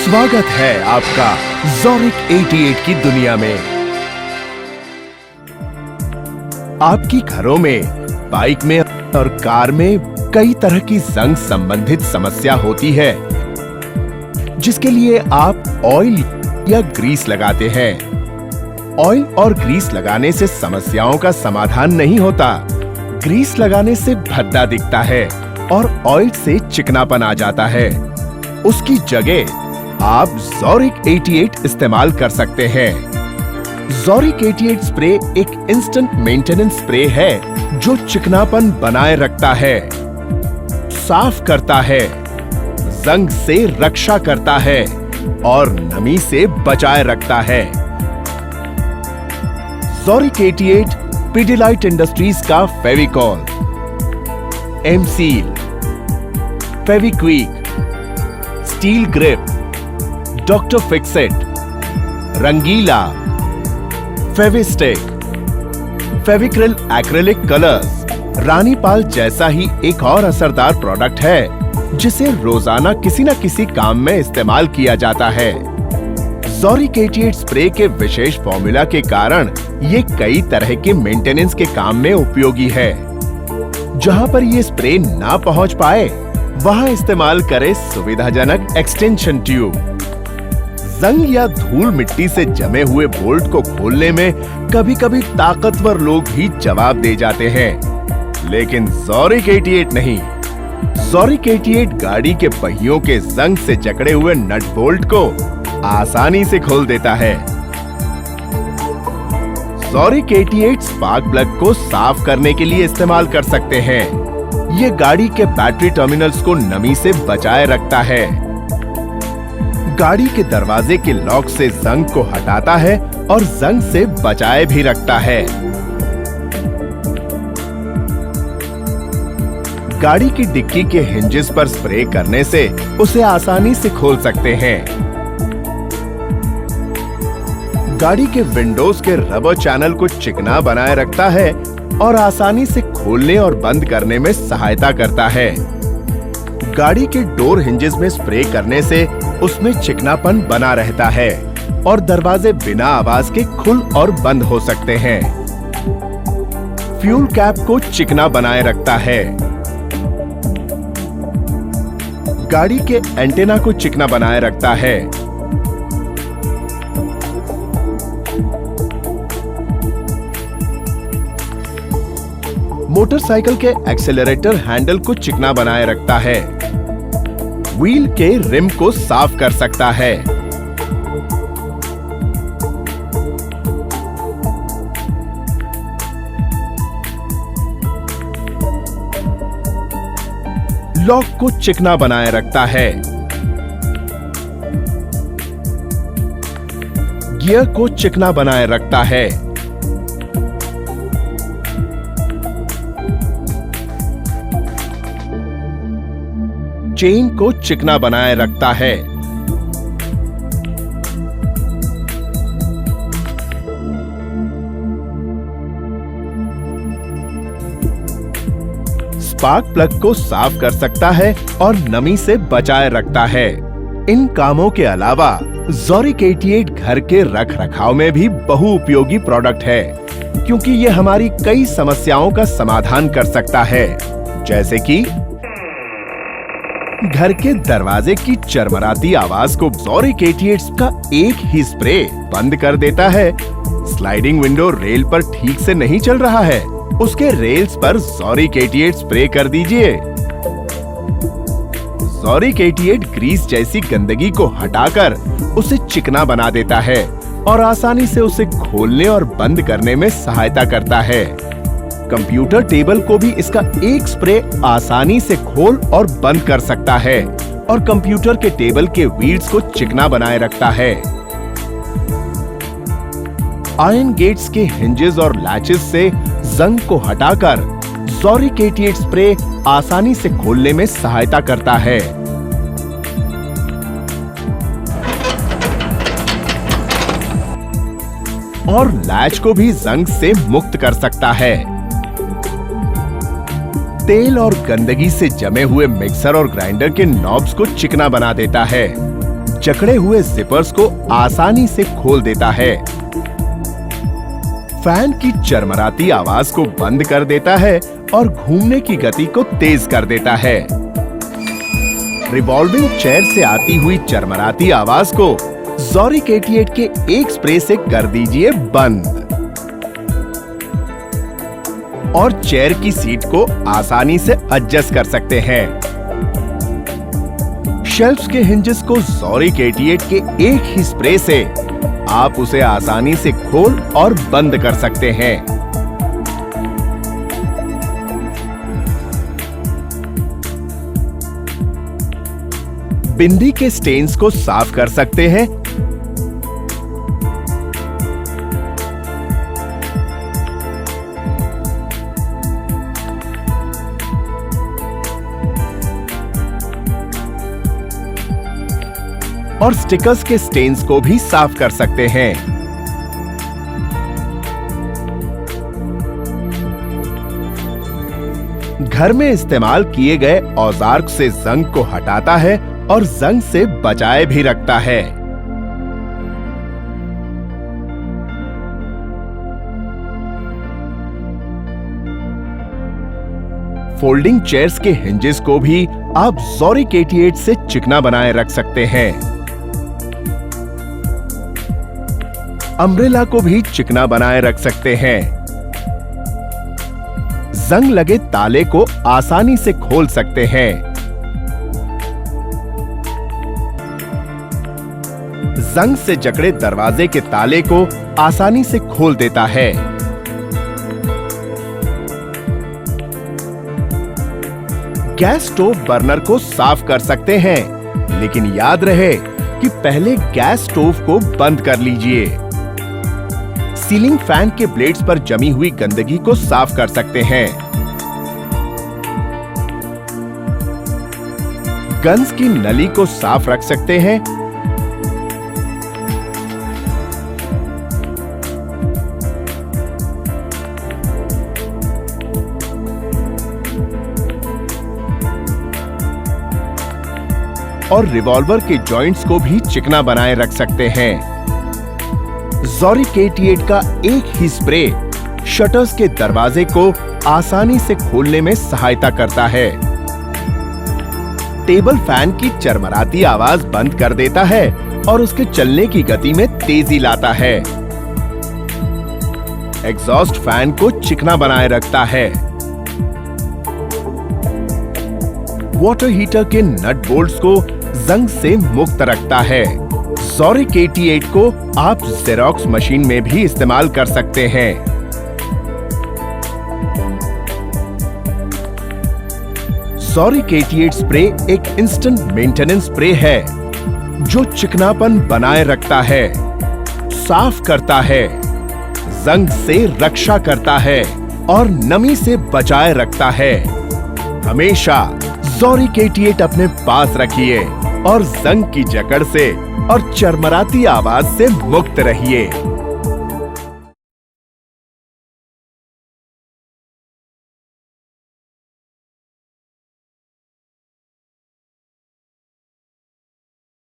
स्वागत है आपका ज़ोरिक 88 की दुनिया में। आपकी घरों में, बाइक में और कार में कई तरह की जंग संबंधित समस्या होती है, जिसके लिए आप ऑयल या ग्रीस लगाते हैं। ऑयल और ग्रीस लगाने से समस्याओं का समाधान नहीं होता। ग्रीस लगाने से भद्दा दिखता है और ऑयल से चिकनापन आ जाता है। उसकी जगह आप ज़ोरिक 88 इस्तेमाल कर सकते हैं। ज़ोरिक 88 स्प्रे एक इंस्टेंट मेंटेनेंस स्प्रे है जो चिकनापन बनाए रखता है, साफ करता है, जंग से रक्षा करता है और नमी से बचाए रखता है। ज़ोरिक 88 पिडिलाइट इंडस्ट्रीज का Fevicol, M Seal, Fevikwik, Steel Grip, doctor Fixit, Rangeela, Fevistik, Fevicryl acrylic colours, Ranipal जैसा ही एक और असरदार प्रोडक्ट है जिसे रोजाना किसी न किसी काम में इस्तेमाल किया जाता है। ज़ोरिक 88 स्प्रे के विशेष फॉर्मूला के कारण ये कई तरह के मेंटेनेंस के काम में उपयोगी है। जहां पर ये स्प्रे ना पहुंच पाए, वहां इस्तेमाल करें सुविधाजनक एक्सटेंशन ट्यूब। जंग या धूल मिट्टी से जमे हुए बोल्ट को खोलने में कभी-कभी ताकतवर लोग भी जवाब दे जाते हैं, लेकिन ज़ोरिक 88 नहीं। ज़ोरिक 88 गाड़ी के पहियों के जंग से जकड़े हुए नट बोल्ट को आसानी से खोल देता है। ज़ोरिक 88 स्पार्क प्लग को साफ करने के लिए इस्तेमाल कर सकते हैं। ये गाड़ी के बैटरी टर्मिनल्स को नमी से बचाए रखता है। गाड़ी के दरवाजे के लॉक से जंग को हटाता है और जंग से बचाए भी रखता है। गाड़ी की डिक्की के हिंजेस पर स्प्रे करने से उसे आसानी से खोल सकते हैं। गाड़ी के विंडोज के रबर चैनल को चिकना बनाए रखता है और आसानी से खोलने और बंद करने में सहायता करता है। गाड़ी के डोर हिंजेस में स्प्रे करने से उसमें चिकनापन बना रहता है और दरवाजे बिना आवाज के खुल और बंद हो सकते हैं। फ्यूल कैप को चिकना बनाए रखता है। गाड़ी के एंटेना को चिकना बनाए रखता है। मोटरसाइकिल के एक्सेलरेटर हैंडल को चिकना बनाए रखता है। व्हील के रिम को साफ कर सकता है। लॉक को चिकना बनाए रखता है। गियर को चिकना बनाए रखता है। चेन को चिकना बनाए रखता है। स्पार्क प्लग को साफ कर सकता है और नमी से बचाए रखता है। इन कामों के अलावा ज़ोरिक 88 घर के रख रखाव में भी बहुउपयोगी प्रोडक्ट है, क्योंकि ये हमारी कई समस्याओं का समाधान कर सकता है, जैसे कि घर के दरवाजे की चरमराती आवाज को ज़ोरिक 88 का एक ही स्प्रे बंद कर देता है। स्लाइडिंग विंडो रेल पर ठीक से नहीं चल रहा है, उसके रेल्स पर ज़ोरिक 88 स्प्रे कर दीजिए। ज़ोरिक 88 ग्रीस जैसी गंदगी को हटाकर उसे चिकना बना देता है और आसानी से उसे खोलने और बंद करने में सहायता करता है। कंप्यूटर टेबल को भी इसका एक स्प्रे आसानी से खोल और बंद कर सकता है और कंप्यूटर के टेबल के व्हील्स को चिकना बनाए रखता है। आयरन गेट्स के हिंजेस और लैचेस से जंग को हटाकर ज़ोरिक 88 स्प्रे आसानी से खोलने में सहायता करता है। और लैच को भी जंग से मुक्त कर सकता है। तेल और गंदगी से जमे हुए मिक्सर और ग्राइंडर के नॉब्स को चिकना बना देता है। जकड़े हुए जिपर्स को आसानी से खोल देता है। फैन की चरमराती आवाज को बंद कर देता है और घूमने की गति को तेज कर देता है। रिवॉल्विंग चेयर से आती हुई चरमराती आवाज को Zorik 88 के एक स्प्रे से कर दीजिए बंद और चेयर की सीट को आसानी से एडजस्ट कर सकते हैं। शेल्फ्स के हिंजेस को Zorik 88 के एक ही स्प्रे से आप उसे आसानी से खोल और बंद कर सकते हैं। बिंदी के स्टेन्स को साफ कर सकते हैं। और स्टिकर्स के स्टेन्स को भी साफ कर सकते हैं। घर में इस्तेमाल किए गए औजार से जंग को हटाता है और जंग से बचाए भी रखता है। फोल्डिंग चेयर्स के हिंजेस को भी आप Zorik 88 से चिकना बनाए रख सकते हैं। अम्ब्रेला को भी चिकना बनाए रख सकते हैं। जंग लगे ताले को आसानी से खोल सकते हैं। जंग से जकड़े दरवाजे के ताले को आसानी से खोल देता है। गैस स्टोव बर्नर को साफ कर सकते हैं, लेकिन याद रहे कि पहले गैस स्टोव को बंद कर लीजिए। सीलिंग फैन के ब्लेड्स पर जमी हुई गंदगी को साफ कर सकते हैं। गन्स की नली को साफ रख सकते हैं। और रिवॉल्वर के जॉइंट्स को भी चिकना बनाए रख सकते हैं। Zorik 88 का एक ही स्प्रे शटर्स के दरवाजे को आसानी से खोलने में सहायता करता है। टेबल फैन की चरमराती आवाज बंद कर देता है और उसके चलने की गति में तेजी लाता है। एग्जॉस्ट फैन को चिकना बनाए रखता है। वाटर हीटर के नट बोल्ट्स को जंग से मुक्त रखता है। Zorik 88 को आप जेरोक्स मशीन में भी इस्तेमाल कर सकते हैं। Zorik 88 स्प्रे एक इंस्टेंट मेंटेनेंस स्प्रे है जो चिकनापन बनाए रखता है, साफ करता है, जंग से रक्षा करता है और नमी से बचाए रखता है। हमेशा Zorik 88 अपने पास रखिए और जंग की जकड़ से और चरमराती आवाज से मुक्त रहिए।